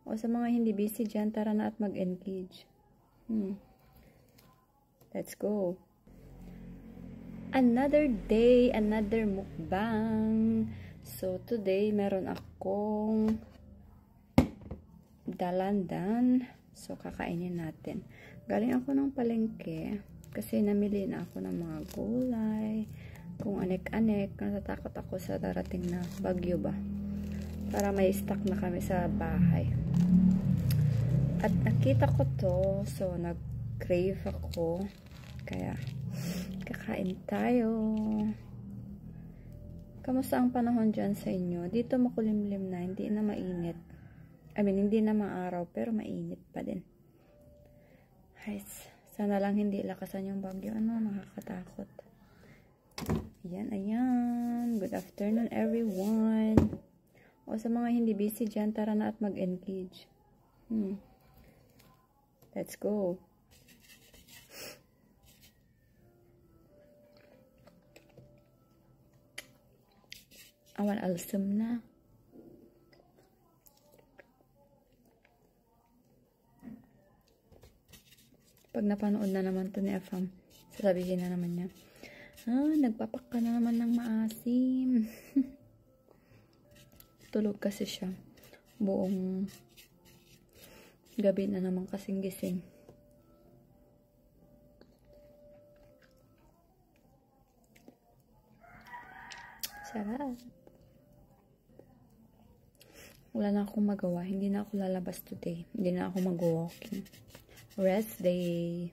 O sa mga hindi busy dyan, tara na at mag-engage. Let's go. Another day, another mukbang. So, today, meron akong dalandan. So, kakainin natin. Galing ako ng palengke kasi namili na ako ng mga gulay. Kung anek-anek, natatakot ako sa darating na bagyo ba. Para may stock na kami sa bahay. At nakita ko to, so nag-crave ako. Kaya, kakain tayo. Kamusta ang panahon dyan sa inyo? Dito makulimlim na, hindi na mainit. Hindi na maaraw, pero mainit pa din. Guys, sana lang hindi lakasan yung bagyo. Nakakatakot. Ayan. Good afternoon, everyone. O sa mga hindi busy dyan, tara na at mag-engage. Let's go. Awan alsam na. Pag napanood na naman to ni Afam, sasabihin na naman niya, nagpapak ka na naman ng maasim. Tulog kasi siya. Buong gabi na naman kasing gising. Sarap. Wala na akong magawa. Hindi na ako lalabas today. Hindi na ako mag-walking. Rest day.